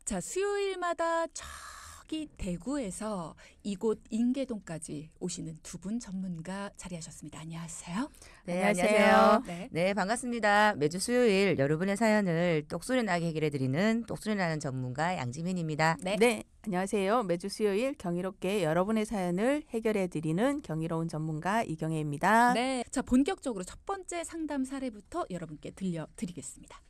자, 수요일마다 저기 대구에서 이곳 인계동까지 오시는 두 분 전문가 자리하셨습니다. 안녕하세요. 네, 안녕하세요. 네. 네, 반갑습니다. 매주 수요일 여러분의 사연을 똑소리 나게 해결해드리는 똑소리 나는 전문가 양지민입니다. 네, 안녕하세요. 매주 수요일 경이롭게 여러분의 사연을 해결해드리는 경이로운 전문가 이경혜입니다. 네. 자, 본격적으로 첫 번째 상담 사례부터 여러분께 들려드리겠습니다.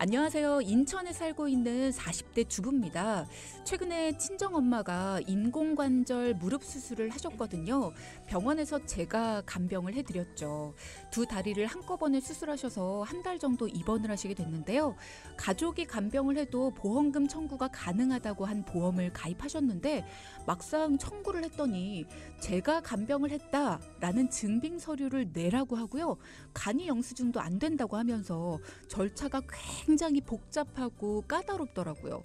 안녕하세요. 인천에 살고 있는 40대 주부입니다. 최근에 친정엄마가 인공관절 무릎 수술을 하셨거든요. 병원에서 제가 간병을 해드렸죠. 두 다리를 한꺼번에 수술하셔서 한 달 정도 입원을 하시게 됐는데요. 가족이 간병을 해도 보험금 청구가 가능하다고 한 보험을 가입하셨는데 막상 청구를 했더니 제가 간병을 했다라는 증빙 서류를 내라고 하고요. 간이 영수증도 안 된다고 하면서 절차가 굉장히 복잡하고 까다롭더라고요.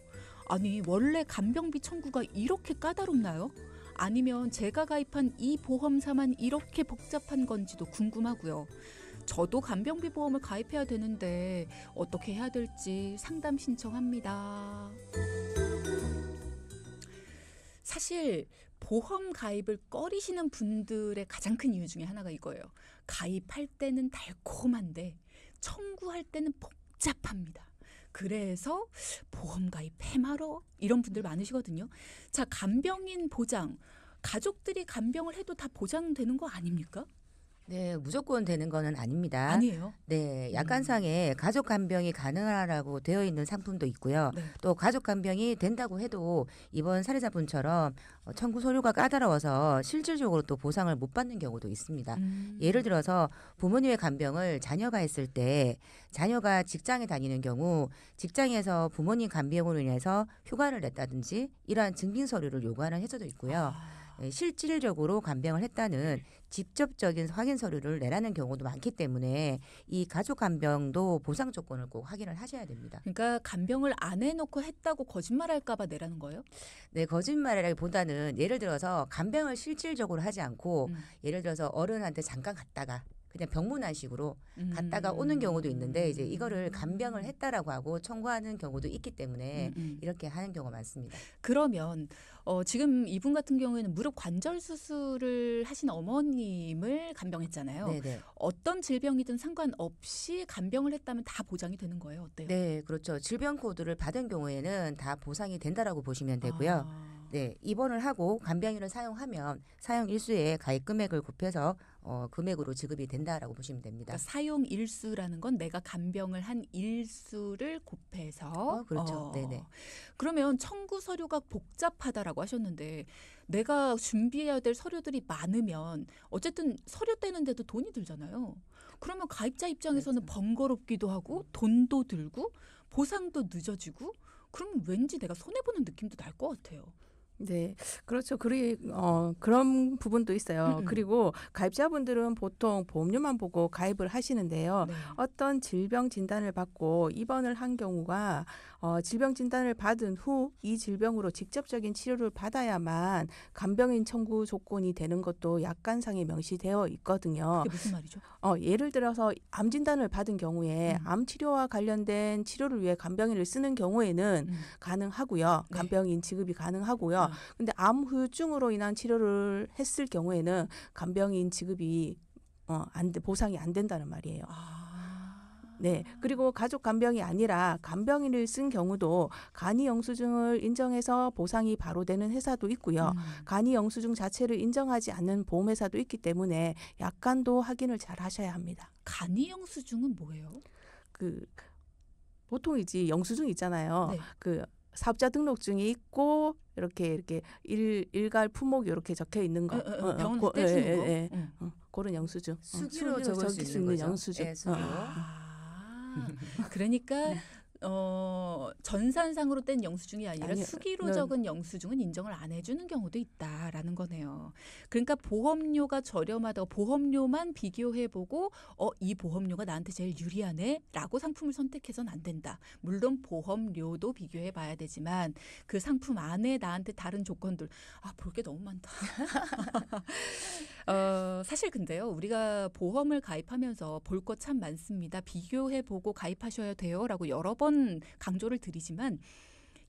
아니, 원래 간병비 청구가 이렇게 까다롭나요? 아니면 제가 가입한 이 보험사만 이렇게 복잡한 건지도 궁금하고요. 저도 간병비 보험을 가입해야 되는데 어떻게 해야 될지 상담 신청합니다. 사실 보험 가입을 꺼리시는 분들의 가장 큰 이유 중에 하나가 이거예요. 가입할 때는 달콤한데 청구할 때는 복잡합니다. 그래서 보험 가입 해마러 이런 분들 많으시거든요. 자, 간병인 보장. 가족들이 간병을 해도 다 보장되는 거 아닙니까? 네, 무조건 되는 거는 아닙니다. 아니에요. 네, 약관상에 가족 간병이 가능하라고 되어 있는 상품도 있고요. 네. 또 가족 간병이 된다고 해도 이번 사례자분처럼 청구 서류가 까다로워서 실질적으로 또 보상을 못 받는 경우도 있습니다. 예를 들어서 부모님의 간병을 자녀가 했을 때 자녀가 직장에 다니는 경우 직장에서 부모님 간병으로 인해서 휴가를 냈다든지 이러한 증빙 서류를 요구하는 회사도 있고요. 실질적으로 간병을 했다는 직접적인 확인 서류를 내라는 경우도 많기 때문에 이 가족 간병도 보상 조건을 꼭 확인을 하셔야 됩니다. 그러니까 간병을 안 해놓고 했다고 거짓말할까 봐 내라는 거예요? 네, 거짓말이라기보다는 예를 들어서 간병을 실질적으로 하지 않고 예를 들어서 어른한테 잠깐 갔다가 그냥 병문안식으로 갔다가 오는 경우도 있는데 이제 이거를 간병을 했다라고 하고 청구하는 경우도 있기 때문에 이렇게 하는 경우가 많습니다. 그러면 지금 이분 같은 경우에는 무릎 관절 수술을 하신 어머님을 간병했잖아요. 네네. 어떤 질병이든 상관없이 간병을 했다면 다 보장이 되는 거예요? 어때요? 네, 그렇죠. 질병 코드를 받은 경우에는 다 보상이 된다라고 보시면 되고요. 네, 입원을 하고 간병인을 사용하면 사용 일수에 가입 금액을 곱해서 금액으로 지급이 된다라고 보시면 됩니다. 그러니까 사용 일수라는 건 내가 간병을 한 일수를 곱해서 그렇죠. 네네. 그러면 청구 서류가 복잡하다라고 하셨는데 내가 준비해야 될 서류들이 많으면 어쨌든 서류 떼는데도 돈이 들잖아요. 그러면 가입자 입장에서는 그렇죠. 번거롭기도 하고 돈도 들고 보상도 늦어지고 그러면 왠지 내가 손해보는 느낌도 날 것 같아요. 네, 그렇죠. 그런 부분도 있어요. 그리고 가입자분들은 보통 보험료만 보고 가입을 하시는데요. 네. 어떤 질병 진단을 받고 입원을 한 경우가 질병 진단을 받은 후 이 질병으로 직접적인 치료를 받아야만 간병인 청구 조건이 되는 것도 약관상에 명시되어 있거든요. 그게 무슨 말이죠? 예를 들어서 암 진단을 받은 경우에 암 치료와 관련된 치료를 위해 간병인을 쓰는 경우에는 가능하고요. 네. 간병인 지급이 가능하고요. 근데 암 후유증으로 인한 치료를 했을 경우에는 간병인 지급이 보상이 안 된다는 말이에요. 네. 그리고 가족 간병이 아니라 간병인을 쓴 경우도 간이 영수증을 인정해서 보상이 바로 되는 회사도 있고요. 간이 영수증 자체를 인정하지 않는 보험회사도 있기 때문에 약관도 확인을 잘 하셔야 합니다. 간이 영수증은 뭐예요? 보통 이제 영수증 있잖아요. 네. 사업자 등록증이 있고 이렇게 일갈 품목 이렇게 적혀 있는 거. 병원에서 떼주는 거? 그런 영수증. 수기로 적을 수 있는 거죠. 영수증. 네, 수기로. 그러니까 전산상으로 뗀 영수증이 아니라 아니요. 수기로 적은 영수증은 인정을 안 해주는 경우도 있다라는 거네요. 그러니까 보험료가 저렴하다고 보험료만 비교해보고 이 보험료가 나한테 제일 유리하네 라고 상품을 선택해서는 안 된다. 물론 보험료도 비교해봐야 되지만 그 상품 안에 나한테 다른 조건들 볼 게 너무 많다. 사실 근데요. 우리가 보험을 가입하면서 볼 것 참 많습니다. 비교해보고 가입하셔야 돼요 라고 여러 번 번 강조를 드리지만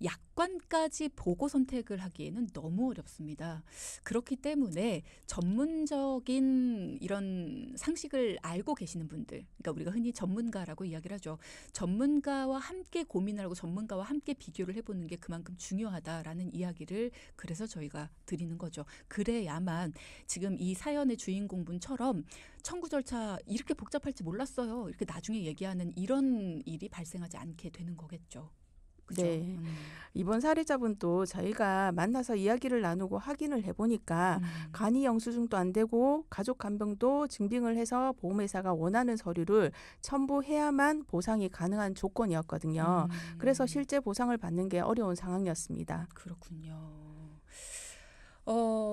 약관까지 보고 선택을 하기에는 너무 어렵습니다. 그렇기 때문에 전문적인 이런 상식을 알고 계시는 분들, 그러니까 우리가 흔히 전문가라고 이야기를 하죠. 전문가와 함께 고민을 하고 전문가와 함께 비교를 해보는 게 그만큼 중요하다라는 이야기를 그래서 저희가 드리는 거죠. 그래야만 지금 이 사연의 주인공분처럼 청구 절차 이렇게 복잡할지 몰랐어요. 이렇게 나중에 얘기하는 이런 일이 발생하지 않게 되는 거겠죠. 그죠? 네. 이번 사례자분도 저희가 만나서 이야기를 나누고 확인을 해보니까 간이 영수증도 안 되고 가족 간병도 증빙을 해서 보험회사가 원하는 서류를 첨부해야만 보상이 가능한 조건이었거든요. 그래서 실제 보상을 받는 게 어려운 상황이었습니다. 그렇군요.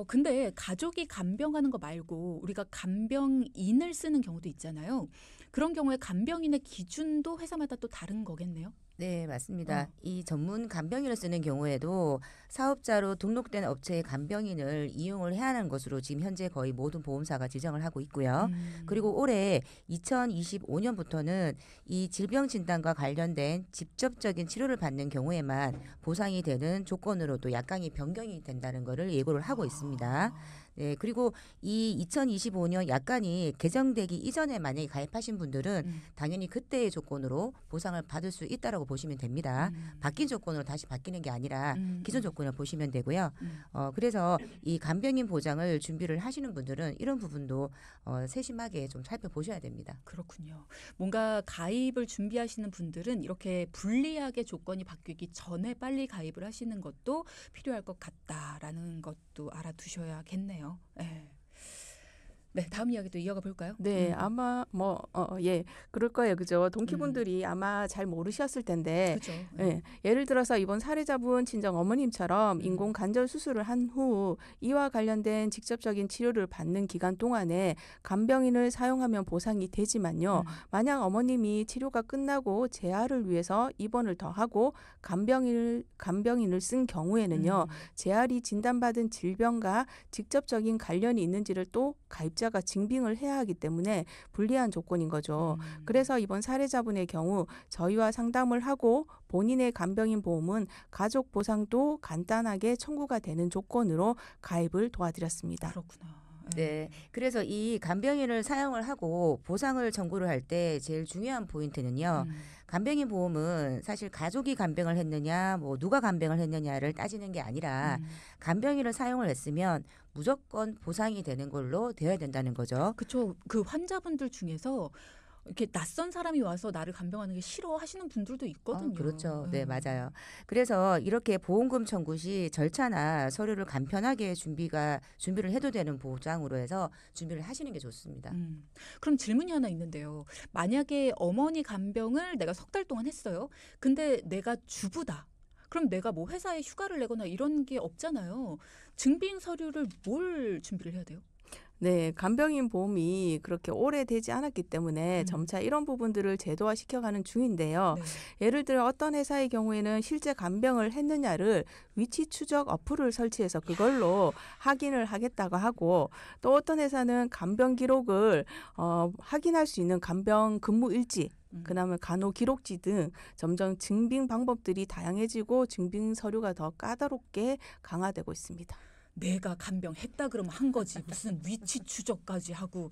근데 가족이 간병하는 거 말고 우리가 간병인을 쓰는 경우도 있잖아요. 그런 경우에 간병인의 기준도 회사마다 또 다른 거겠네요. 네, 맞습니다. 이 전문 간병인을 쓰는 경우에도 사업자로 등록된 업체의 간병인을 이용을 해야 하는 것으로 지금 현재 거의 모든 보험사가 지정을 하고 있고요. 그리고 올해 2025년부터는 이 질병 진단과 관련된 직접적인 치료를 받는 경우에만 보상이 되는 조건으로 또 약관이 변경이 된다는 것을 예고를 하고 있습니다. 네, 그리고 이 2025년 약관이 개정되기 이전에 만약에 가입하신 분들은 당연히 그때의 조건으로 보상을 받을 수 있다라고 보시면 됩니다. 바뀐 조건으로 다시 바뀌는 게 아니라 기존 조건을 보시면 되고요. 그래서 이 간병인 보장을 준비를 하시는 분들은 이런 부분도 세심하게 좀 살펴보셔야 됩니다. 그렇군요. 뭔가 가입을 준비하시는 분들은 이렇게 불리하게 조건이 바뀌기 전에 빨리 가입을 하시는 것도 필요할 것 같다라는 것도 알아두셔야겠네요. 네. 네, 다음 이야기도 이어가 볼까요? 네, 아마 그럴 거예요, 그죠? 동키분들이 아마 잘 모르셨을 텐데, 그죠. 예, 예를 들어서 이번 사례자분 친정 어머님처럼 인공 관절 수술을 한 후 이와 관련된 직접적인 치료를 받는 기간 동안에 간병인을 사용하면 보상이 되지만요. 만약 어머님이 치료가 끝나고 재활을 위해서 입원을 더 하고 간병인을 쓴 경우에는요, 재활이 진단받은 질병과 직접적인 관련이 있는지를 또 가입자가 증빙을 해야 하기 때문에 불리한 조건인 거죠. 그래서 이번 사례자분의 경우 저희와 상담을 하고 본인의 간병인 보험은 가족 보상도 간단하게 청구가 되는 조건으로 가입을 도와드렸습니다. 그렇구나. 네, 그래서 이 간병인을 사용을 하고 보상을 청구를 할 때 제일 중요한 포인트는요. 간병인 보험은 사실 가족이 간병을 했느냐, 뭐 누가 간병을 했느냐를 따지는 게 아니라 간병인을 사용을 했으면 무조건 보상이 되는 걸로 되어야 된다는 거죠. 그렇죠. 그 환자분들 중에서 이렇게 낯선 사람이 와서 나를 간병하는 게 싫어하시는 분들도 있거든요. 그렇죠. 네, 맞아요. 그래서 이렇게 보험금 청구 시 절차나 서류를 간편하게 준비를 해도 되는 보장으로 해서 준비를 하시는 게 좋습니다. 그럼 질문이 하나 있는데요. 만약에 어머니 간병을 내가 6달 동안 했어요. 근데 내가 주부다. 그럼 내가 뭐 회사에 휴가를 내거나 이런 게 없잖아요. 증빙 서류를 뭘 준비를 해야 돼요? 네, 간병인 보험이 그렇게 오래되지 않았기 때문에 점차 이런 부분들을 제도화 시켜가는 중인데요. 네. 예를 들어 어떤 회사의 경우에는 실제 간병을 했느냐를 위치 추적 어플을 설치해서 그걸로 확인을 하겠다고 하고, 또 어떤 회사는 간병 기록을 확인할 수 있는 간병 근무 일지, 그다음에 간호 기록지 등 점점 증빙 방법들이 다양해지고 증빙 서류가 더 까다롭게 강화되고 있습니다. 내가 간병했다 그러면 한 거지. 무슨 위치 추적까지 하고.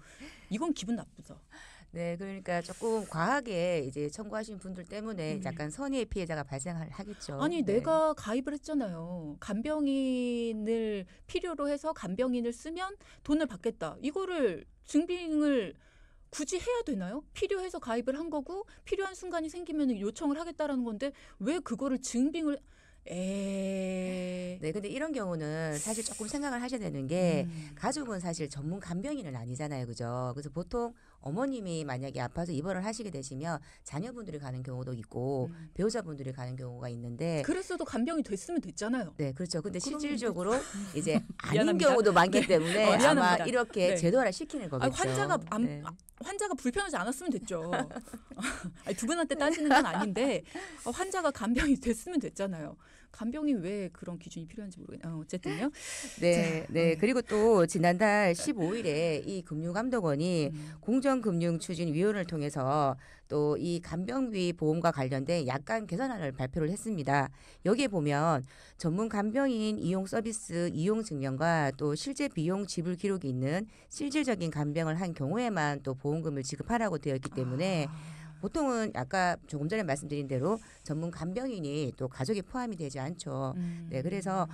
이건 기분 나쁘죠. 네, 그러니까 조금 과하게 이제 청구하신 분들 때문에 약간 선의의 피해자가 발생하겠죠. 아니 네. 내가 가입을 했잖아요. 간병인을 필요로 해서 간병인을 쓰면 돈을 받겠다. 이거를 증빙을 굳이 해야 되나요? 필요해서 가입을 한 거고 필요한 순간이 생기면 요청을 하겠다라는 건데 왜 그거를 증빙을 네, 근데 이런 경우는 사실 조금 생각을 하셔야 되는 게 가족은 사실 전문 간병인은 아니잖아요, 그죠? 그래서 보통 어머님이 만약에 아파서 입원을 하시게 되시면 자녀분들이 가는 경우도 있고 배우자분들이 가는 경우가 있는데 그랬어도 간병이 됐으면 됐잖아요. 네, 그렇죠. 근데 실질적으로 이제 아닌 미안합니다. 경우도 많기 네. 때문에 아마 미안합니다. 이렇게 네. 제도화를 시키는 거겠죠. 환자가 불편하지 않았으면 됐죠. 아니, 두 분한테 따지는 건 아닌데 환자가 간병이 됐으면 됐잖아요. 간병인 왜 그런 기준이 필요한지 모르겠네요. 어쨌든요. 네, 자, 네. 그리고 또 지난달 15일에 이 금융감독원이 공정금융추진위원회를 통해서 또 이 간병비 보험과 관련된 약관 개선안을 발표를 했습니다. 여기에 보면 전문 간병인 이용 서비스 이용 증명과 또 실제 비용 지불 기록이 있는 실질적인 간병을 한 경우에만 또 보험금을 지급하라고 되어 있기 때문에 보통은 아까 조금 전에 말씀드린 대로 전문 간병인이 또 가족이 포함이 되지 않죠. 네, 그래서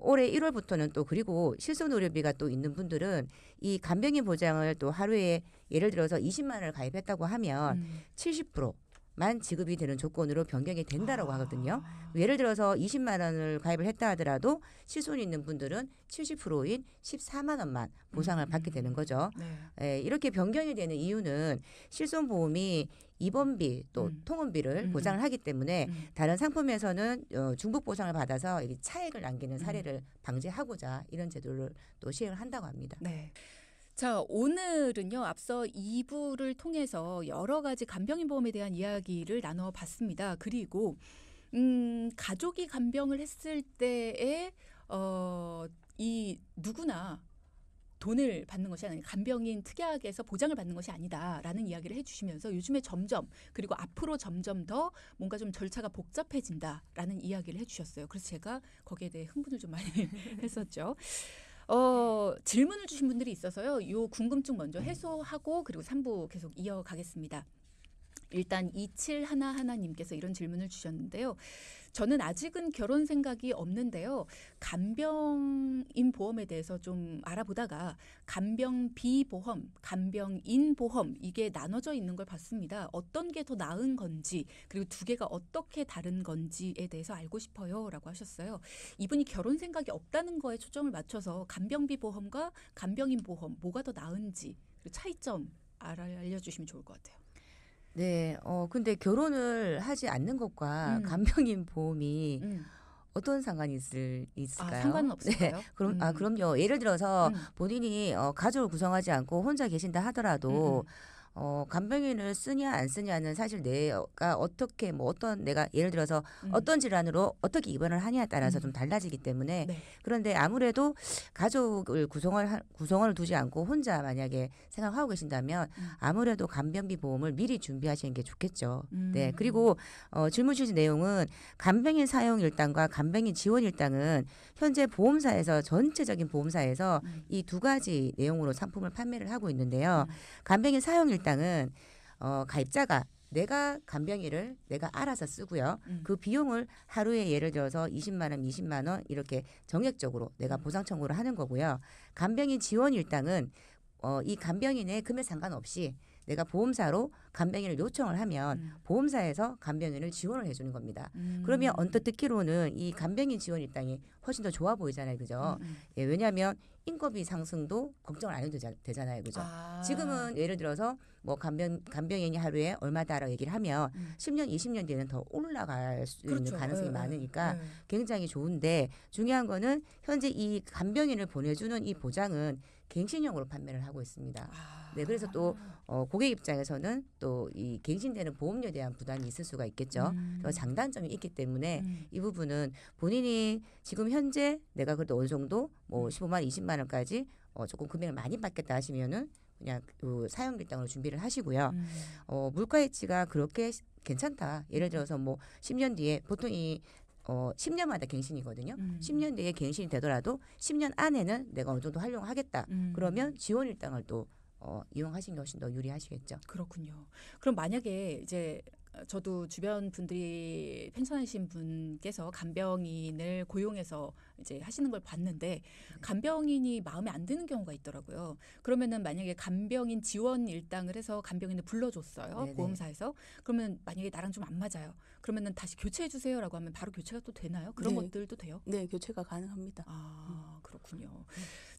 올해 1월부터는 또 그리고 실손의료비가 또 있는 분들은 이 간병인 보장을 또 하루에 예를 들어서 20만 원을 가입했다고 하면 70%만 지급이 되는 조건으로 변경이 된다라고 하거든요. 예를 들어서 20만 원을 가입을 했다 하더라도 실손이 있는 분들은 70%인 14만 원만 보상을 받게 되는 거죠. 네. 이렇게 변경이 되는 이유는 실손보험이 입원비 또 통원비를 보장을 하기 때문에 다른 상품에서는 중복 보상을 받아서 이 차액을 남기는 사례를 방지하고자 이런 제도를 또 시행을 한다고 합니다. 네. 자, 오늘은요. 앞서 2부를 통해서 여러 가지 간병인 보험에 대한 이야기를 나눠봤습니다. 그리고 가족이 간병을 했을 때에 이 누구나 돈을 받는 것이 아니라 간병인 특약에서 보장을 받는 것이 아니다라는 이야기를 해주시면서 요즘에 점점 그리고 앞으로 점점 더 뭔가 좀 절차가 복잡해진다라는 이야기를 해주셨어요. 그래서 제가 거기에 대해 흥분을 좀 많이 했었죠. 질문을 주신 분들이 있어서요. 요 궁금증 먼저 해소하고 그리고 3부 계속 이어가겠습니다. 일단 2711님께서 이런 질문을 주셨는데요. 저는 아직은 결혼 생각이 없는데요. 간병인 보험에 대해서 좀 알아보다가 간병비 보험, 간병인 보험 이게 나눠져 있는 걸 봤습니다. 어떤 게 더 나은 건지 그리고 두 개가 어떻게 다른 건지에 대해서 알고 싶어요 라고 하셨어요. 이분이 결혼 생각이 없다는 거에 초점을 맞춰서 간병비 보험과 간병인 보험 뭐가 더 나은지 그리고 차이점 알려주시면 좋을 것 같아요. 네, 근데 결혼을 하지 않는 것과 간병인 보험이 어떤 상관이 있을까요? 상관은 없을까요? 네, 그럼요. 예를 들어서 본인이 가족을 구성하지 않고 혼자 계신다 하더라도 간병인을 쓰냐 안 쓰냐는 사실 내가 어떻게 내가 예를 들어서 어떤 질환으로 어떻게 입원을 하냐에 따라서 좀 달라지기 때문에 네. 그런데 아무래도 가족을 구성원을 두지 않고 혼자 만약에 생활하고 계신다면 아무래도 간병비 보험을 미리 준비하시는 게 좋겠죠. 네. 그리고 질문 주신 내용은 간병인 사용 일당과 간병인 지원 일당은 현재 보험사에서 전체적인 보험사에서 이 두 가지 내용으로 상품을 판매를 하고 있는데요. 간병인 사용 일당은 가입자가 내가 간병인을 내가 알아서 쓰고요. 그 비용을 하루에 예를 들어서 20만 원, 20만 원 이렇게 정액적으로 내가 보상 청구를 하는 거고요. 간병인 지원 일당은 이 간병인의 금액 상관없이 내가 보험사로 간병인을 요청을 하면 보험사에서 간병인을 지원을 해주는 겁니다. 그러면 언뜻 듣기로는 이 간병인 지원 일당이 훨씬 더 좋아 보이잖아요, 그죠? 예, 왜냐하면 인건비 상승도 걱정을 안 해도 되잖아요, 그죠? 지금은 예를 들어서 뭐 간병인이 하루에 얼마다라고 얘기를 하면 10년, 20년 뒤에는 더 올라갈 수 있는 가능성이 많으니까 굉장히 좋은데 중요한 거는 현재 이 간병인을 보내주는 이 보장은 갱신형으로 판매를 하고 있습니다. 네, 그래서 또 고객 입장에서는 또 이 갱신되는 보험료에 대한 부담이 있을 수가 있겠죠. 그래서 장단점이 있기 때문에 이 부분은 본인이 지금 현재 내가 그래도 어느 정도 뭐 15만 원, 20만 원까지 조금 금액을 많이 받겠다 하시면은 그냥 그 사용 일당으로 준비를 하시고요. 물가 해치가 그렇게 괜찮다. 예를 들어서 뭐 10년 뒤에 보통 10년마다 갱신이거든요. 10년 뒤에 갱신이 되더라도 10년 안에는 내가 어느 정도 활용하겠다. 그러면 지원 일당을 또 이용하시는 게 훨씬 더 유리하시겠죠. 그렇군요. 그럼 만약에 이제 저도 주변 분들이 펜션하신 분께서 간병인을 고용해서 이제 하시는 걸 봤는데 간병인이 마음에 안 드는 경우가 있더라고요. 그러면은 만약에 간병인 지원 일당을 해서 간병인을 불러줬어요. 네네. 보험사에서. 그러면 만약에 나랑 좀 안 맞아요. 그러면은 다시 교체해 주세요라고 하면 바로 교체가 또 되나요? 그런 네. 것들도 돼요? 네, 교체가 가능합니다. 그렇군요.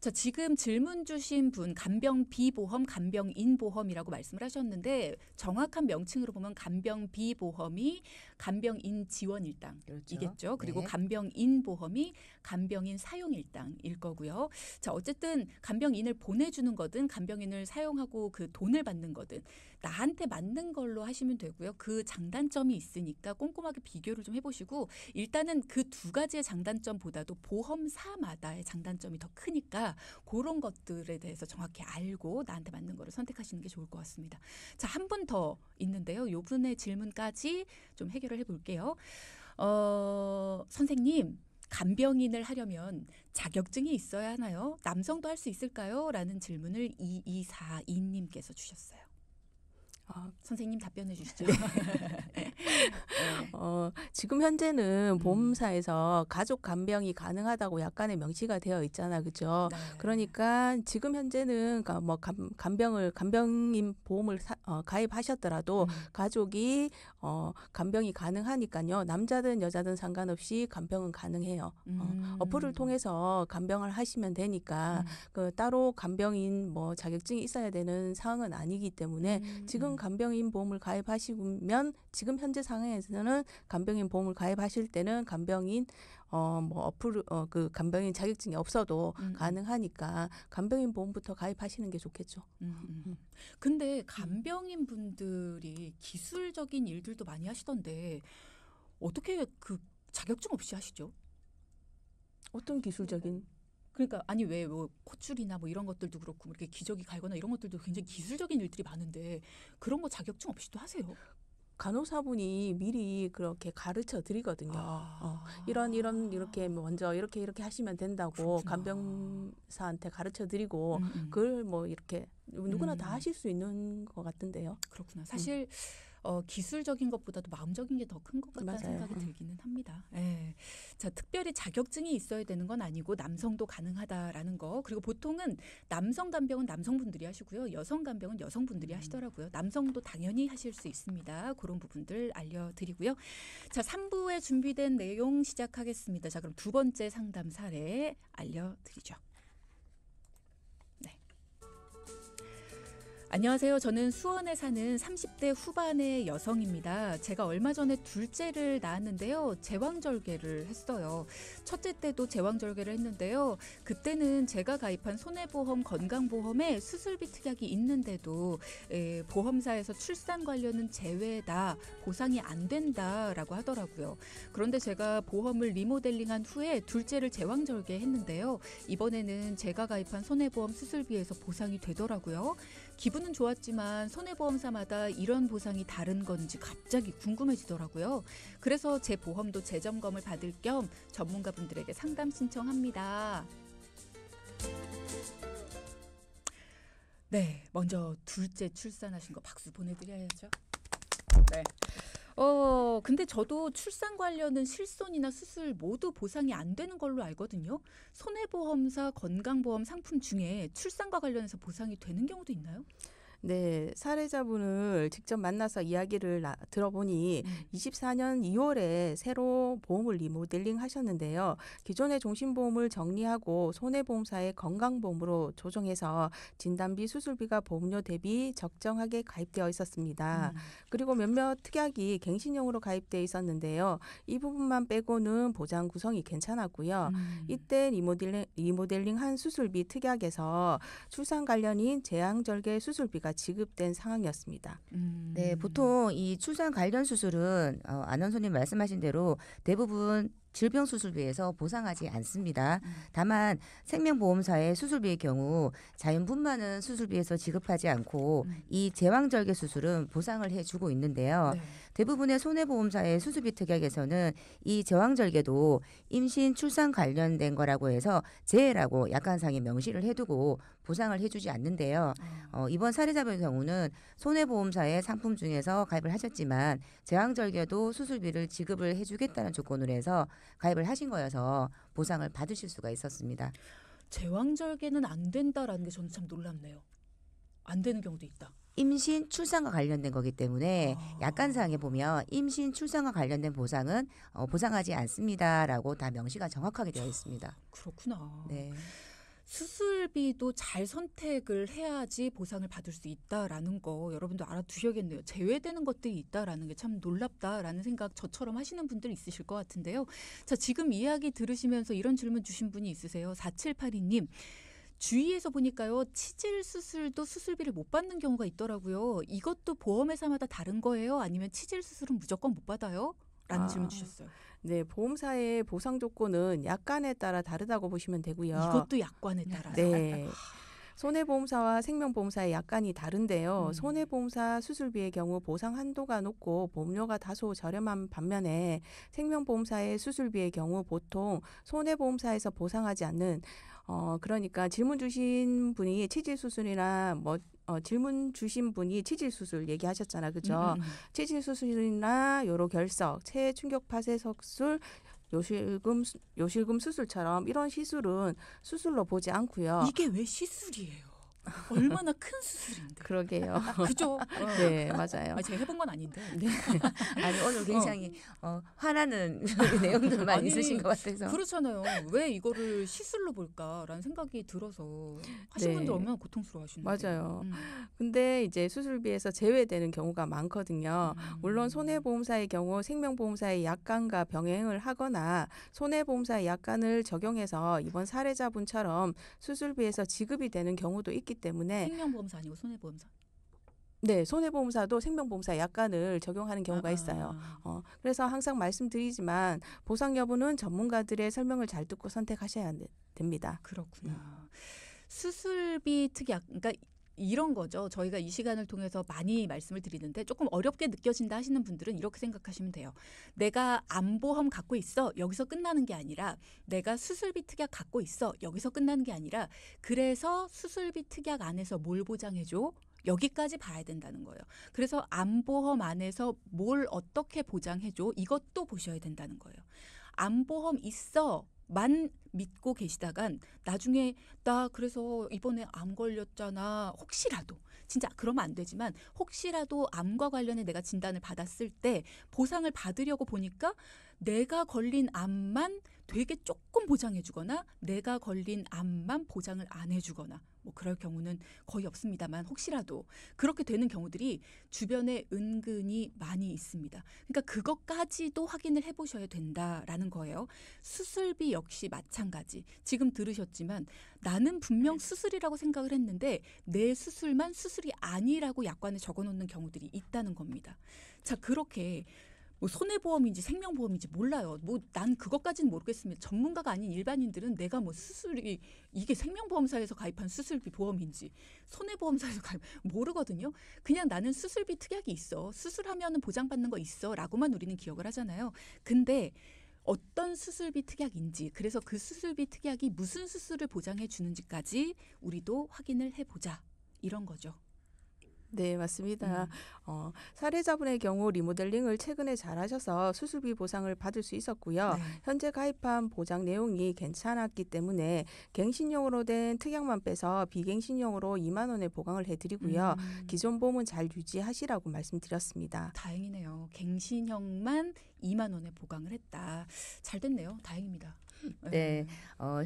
자, 지금 질문 주신 분 간병비 보험, 간병인 보험이라고 말씀을 하셨는데 정확한 명칭으로 보면 간병비 보험이 간병인 지원 일당이겠죠. 그렇죠. 그리고 네. 간병인 보험이 간병인 사용 일당일 거고요. 자, 어쨌든 간병인을 보내주는 거든 간병인을 사용하고 그 돈을 받는 거든 나한테 맞는 걸로 하시면 되고요. 그 장단점이 있으니까 꼼꼼하게 비교를 좀 해보시고 일단은 그 두 가지의 장단점보다도 보험사마다의 장단점이 더 크니까 그런 것들에 대해서 정확히 알고 나한테 맞는 거를 선택하시는 게 좋을 것 같습니다. 자, 한 분 더 있는데요. 요 분의 질문까지 좀 해결을 해볼게요. 선생님. 간병인을 하려면 자격증이 있어야 하나요? 남성도 할 수 있을까요? 라는 질문을 2242님께서 주셨어요. 선생님 답변해 주시죠. 지금 현재는 보험사에서 가족 간병이 가능하다고 약간의 명시가 되어 있잖아, 그죠? 네. 그러니까 지금 현재는 뭐 간병인 보험을 가입하셨더라도 가족이 간병이 가능하니까요. 남자든 여자든 상관없이 간병은 가능해요. 어플을 통해서 간병을 하시면 되니까 그 따로 간병인 뭐 자격증이 있어야 되는 사항은 아니기 때문에 지금 간병인 보험을 가입하시면 지금 현재 상황에서는 간병인 보험을 가입하실 때는 간병인 뭐 어플 그 간병인 자격증이 없어도 가능하니까 간병인 보험부터 가입하시는 게 좋겠죠. 근데 간병인 분들이 기술적인 일들도 많이 하시던데 어떻게 그 자격증 없이 하시죠? 어떤 기술적인? 그러니까 아니 왜 뭐 콧줄이나 뭐 이런 것들도 그렇고 이렇게 기저귀 갈거나 이런 것들도 굉장히 기술적인 일들이 많은데 그런 거 자격증 없이도 하세요? 간호사분이 미리 그렇게 가르쳐 드리거든요. 이런 이렇게 먼저 이렇게 하시면 된다고 그렇구나. 간병사한테 가르쳐 드리고 그걸 뭐 이렇게 누구나 다 하실 수 있는 것 같은데요. 그렇구나. 사실 기술적인 것보다도 마음적인 게 더 큰 것 같다는 맞아요. 생각이 들기는 합니다. 예. 자, 특별히 자격증이 있어야 되는 건 아니고 남성도 가능하다라는 거. 그리고 보통은 남성 간병은 남성분들이 하시고요. 여성 간병은 여성분들이 하시더라고요. 남성도 당연히 하실 수 있습니다. 그런 부분들 알려드리고요. 자, 3부에 준비된 내용 시작하겠습니다. 자, 그럼 두 번째 상담 사례 알려드리죠. 안녕하세요. 저는 수원에 사는 30대 후반의 여성입니다. 제가 얼마 전에 둘째를 낳았는데요. 제왕절개를 했어요. 첫째 때도 제왕절개를 했는데요. 그때는 제가 가입한 손해보험, 건강보험에 수술비 특약이 있는데도 보험사에서 출산 관련은 제외다, 보상이 안 된다라고 하더라고요. 그런데 제가 보험을 리모델링한 후에 둘째를 제왕절개 했는데요. 이번에는 제가 가입한 손해보험 수술비에서 보상이 되더라고요. 기분은 좋았지만 손해보험사마다 이런 보상이 다른 건지 갑자기 궁금해지더라고요. 그래서 제 보험도 재점검을 받을 겸 전문가분들에게 상담 신청합니다. 네, 먼저 둘째 출산하신 거 박수 보내드려야죠. 네. 근데 저도 출산 관련은 실손이나 수술 모두 보상이 안 되는 걸로 알거든요. 손해보험사 건강보험 상품 중에 출산과 관련해서 보상이 되는 경우도 있나요? 네, 사례자분을 직접 만나서 이야기를 들어보니 24년 2월에 새로 보험을 리모델링 하셨는데요. 기존의 종신보험을 정리하고 손해보험사의 건강보험으로 조정해서 진단비, 수술비가 보험료 대비 적정하게 가입되어 있었습니다. 그리고 몇몇 특약이 갱신형으로 가입되어 있었는데요. 이 부분만 빼고는 보장 구성이 괜찮았고요. 이때 리모델링한 수술비 특약에서 출산 관련인 제왕절개 수술비가 지급된 상황이었습니다. 네, 보통 이 출산 관련 수술은 아나운서님 말씀하신 대로 대부분 질병 수술비에서 보상하지 않습니다. 다만 생명보험사의 수술비의 경우 자연분만은 수술비에서 지급하지 않고 이 제왕절개 수술은 보상을 해주고 있는데요. 네. 대부분의 손해보험사의 수술비 특약에서는 이 제왕절개도 임신, 출산 관련된 거라고 해서 제외라고 약관상에 명시를 해두고 보상을 해주지 않는데요. 이번 사례자분의 경우는 손해보험사의 상품 중에서 가입을 하셨지만 제왕절개도 수술비를 지급을 해주겠다는 조건으로 해서 가입을 하신 거여서 보상을 받으실 수가 있었습니다. 제왕절개는 안 된다라는 게 저는 참 놀랍네요. 안 되는 경우도 있다. 임신, 출산과 관련된 거기 때문에 약관상에 보면 임신, 출산과 관련된 보상은 보상하지 않습니다라고 다 명시가 정확하게 되어 있습니다. 그렇구나. 네. 수술비도 잘 선택을 해야지 보상을 받을 수 있다라는 거 여러분도 알아두셔야겠네요. 제외되는 것들이 있다라는 게 참 놀랍다라는 생각 저처럼 하시는 분들 있으실 것 같은데요. 자, 지금 이야기 들으시면서 이런 질문 주신 분이 있으세요. 4782님. 주위에서 보니까요. 치질 수술도 수술비를 못 받는 경우가 있더라고요. 이것도 보험회사마다 다른 거예요? 아니면 치질 수술은 무조건 못 받아요? 라는 질문 주셨어요. 네, 보험사의 보상 조건은 약관에 따라 다르다고 보시면 되고요. 이것도 약관에 따라서. 네. 손해보험사와 생명보험사의 약관이 다른데요. 손해보험사 수술비의 경우 보상 한도가 높고 보험료가 다소 저렴한 반면에 생명보험사의 수술비의 경우 보통 손해보험사에서 보상하지 않는 그러니까 질문 주신 분이 치질 수술이나 질문 주신 분이 치질 수술 얘기하셨잖아, 그죠? 치질 수술이나 요로 결석, 체해 충격 파쇄석술, 요실금 수술처럼 이런 시술은 수술로 보지 않고요. 이게 왜 시술이에요? 얼마나 큰 수술인데. 그러게요. 그죠? 네, 맞아요. 제가 해본 건 아닌데. 네. 아니 오늘 굉장히 화나는 내용들 많이 아니, 있으신 것 같아서. 그렇잖아요. 왜 이거를 시술로 볼까라는 생각이 들어서 하신 네. 분들 얼마나 고통스러워하시는데. 맞아요. 근데 이제 수술비에서 제외되는 경우가 많거든요. 물론 손해보험사의 경우 생명보험사의 약관과 병행을 하거나 손해보험사의 약관을 적용해서 이번 사례자분처럼 수술비에서 지급이 되는 경우도 있기 때문에 생명보험사 아니고 손해보험사. 네, 손해보험사도 생명보험사 약관을 적용하는 경우가 있어요. 그래서 항상 말씀드리지만 보상 여부는 전문가들의 설명을 잘 듣고 선택하셔야 됩니다. 그렇구나. 수술비 특약, 그러니까 이런 거죠. 저희가 이 시간을 통해서 많이 말씀을 드리는데 조금 어렵게 느껴진다 하시는 분들은 이렇게 생각하시면 돼요. 내가 암보험 갖고 있어. 여기서 끝나는 게 아니라 내가 수술비 특약 갖고 있어. 여기서 끝나는 게 아니라 그래서 수술비 특약 안에서 뭘 보장해줘? 여기까지 봐야 된다는 거예요. 그래서 암보험 안에서 뭘 어떻게 보장해줘? 이것도 보셔야 된다는 거예요. 암보험 있어. 만 믿고 계시다간 나중에 나 그래서 이번에 암 걸렸잖아. 혹시라도 진짜 그러면 안 되지만 혹시라도 암과 관련해 내가 진단을 받았을 때 보상을 받으려고 보니까 내가 걸린 암만 되게 조금 보장해 주거나 내가 걸린 암만 보장을 안 해주거나 뭐 그럴 경우는 거의 없습니다만 혹시라도 그렇게 되는 경우들이 주변에 은근히 많이 있습니다. 그러니까 그것까지도 확인을 해보셔야 된다라는 거예요. 수술비 역시 마찬가지. 지금 들으셨지만 나는 분명 수술이라고 생각을 했는데 내 수술만 수술이 아니라고 약관에 적어놓는 경우들이 있다는 겁니다. 자, 그렇게 뭐 손해보험인지 생명보험인지 몰라요. 뭐 난 그것까지는 모르겠습니다. 전문가가 아닌 일반인들은 내가 뭐 수술이 이게 생명보험사에서 가입한 수술비 보험인지 손해보험사에서 가입 모르거든요. 그냥 나는 수술비 특약이 있어. 수술하면은 보장받는 거 있어라고만 우리는 기억을 하잖아요. 근데 어떤 수술비 특약인지 그래서 그 수술비 특약이 무슨 수술을 보장해 주는지까지 우리도 확인을 해보자. 이런 거죠. 네, 맞습니다. 사례자분의 경우 리모델링을 최근에 잘하셔서 수술비 보상을 받을 수 있었고요. 네. 현재 가입한 보장 내용이 괜찮았기 때문에 갱신용으로 된 특약만 빼서 비갱신용으로 2만 원의 보강을 해드리고요. 기존 보험은 잘 유지하시라고 말씀드렸습니다. 다행이네요. 갱신형만 2만 원에 보강을 했다. 잘 됐네요. 다행입니다. 네,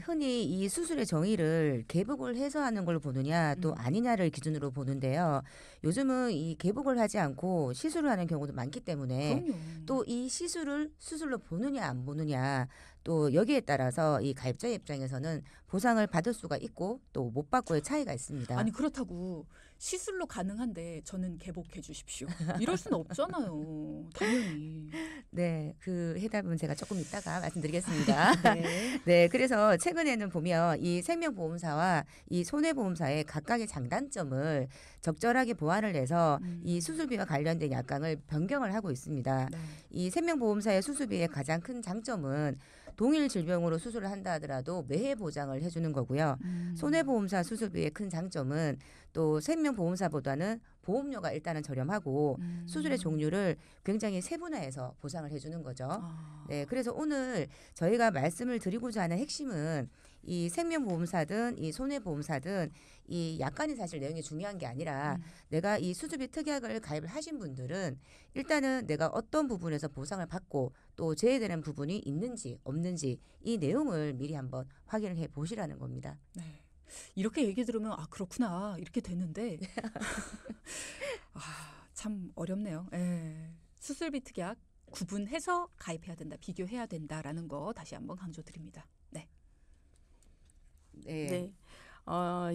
흔히 이 수술의 정의를 개복을 해서 하는 걸로 보느냐 또 아니냐를 기준으로 보는데요. 요즘은 이 개복을 하지 않고 시술을 하는 경우도 많기 때문에 그럼요. 또 이 시술을 수술로 보느냐 안 보느냐 또 여기에 따라서 이 가입자의 입장에서는 보상을 받을 수가 있고 또 못 받고의 차이가 있습니다. 아니 그렇다고 시술로 가능한데 저는 개복해 주십시오. 이럴 수는 없잖아요. 당연히. 네, 그 해답은 제가 조금 이따가 말씀드리겠습니다. 네. 네, 그래서 최근에는 보면 이 생명보험사와 이 손해보험사의 각각의 장단점을 적절하게 보완을 해서 이 수술비와 관련된 약관을 변경을 하고 있습니다. 네. 이 생명보험사의 수술비의 가장 큰 장점은 동일 질병으로 수술을 한다 하더라도 매해 보장을 해주는 거고요. 손해보험사 수술비의 큰 장점은 또 생명보험사보다는 보험료가 일단은 저렴하고 수술의 종류를 굉장히 세분화해서 보상을 해주는 거죠. 네, 그래서 오늘 저희가 말씀을 드리고자 하는 핵심은 이 생명보험사든 이 손해보험사든 이 약관이 사실 내용이 중요한 게 아니라 내가 이 수술비 특약을 가입을 하신 분들은 일단은 내가 어떤 부분에서 보상을 받고 또 제외되는 부분이 있는지 없는지 이 내용을 미리 한번 확인을 해 보시라는 겁니다. 네. 이렇게 얘기 들으면 아 그렇구나 이렇게 되는데 아, 참 어렵네요. 예. 수술비 특약 구분해서 가입해야 된다, 비교해야 된다라는 거 다시 한번 강조드립니다. 네. 네. 네.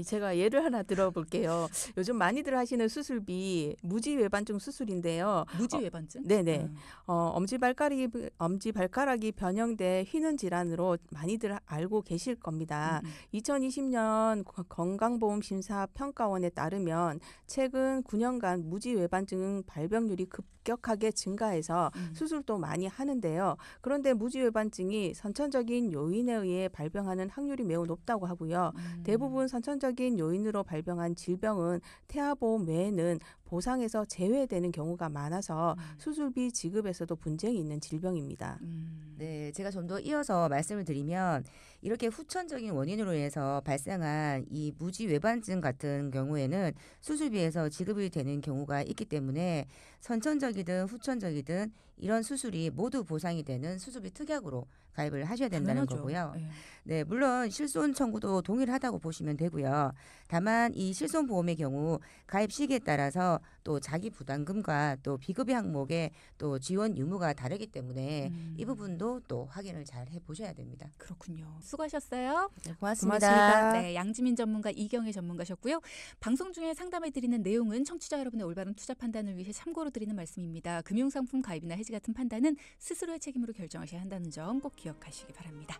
제가 예를 하나 들어볼게요. 요즘 많이들 하시는 수술비 무지외반증 수술인데요. 무지외반증? 네네. 엄지발가락이 변형돼 휘는 질환으로 많이들 알고 계실 겁니다. 2020년 건강보험심사평가원에 따르면 최근 9년간 무지외반증 발병률이 급격하게 증가해서 수술도 많이 하는데요. 그런데 무지외반증이 선천적인 요인에 의해 발병하는 확률이 매우 높다고 하고요. 대부분 선천적인 요인으로 발병한 질병은 태아보험 외에는 보상에서 제외되는 경우가 많아서 수술비 지급에서도 분쟁이 있는 질병입니다. 네, 제가 좀 더 이어서 말씀을 드리면 이렇게 후천적인 원인으로 인해서 발생한 이 무지외반증 같은 경우에는 수술비에서 지급이 되는 경우가 있기 때문에 선천적이든 후천적이든 이런 수술이 모두 보상이 되는 수술비 특약으로 가입을 하셔야 된다는 당연하죠. 거고요. 예. 네, 물론 실손 청구도 동일하다고 보시면 되고요. 다만 이 실손 보험의 경우 가입 시기에 따라서 또 자기 부담금과 또 비급여 항목의 또 지원 유무가 다르기 때문에 이 부분도 또 확인을 잘 해보셔야 됩니다. 그렇군요. 수고하셨어요. 네, 고맙습니다. 고맙습니다. 네, 양지민 전문가, 이경혜 전문가셨고요. 방송 중에 상담해 드리는 내용은 청취자 여러분의 올바른 투자 판단을 위해 참고로 드리는 말씀입니다. 금융상품 가입이나 해지 같은 판단은 스스로의 책임으로 결정하셔야 한다는 점 꼭 기억하시기 바랍니다.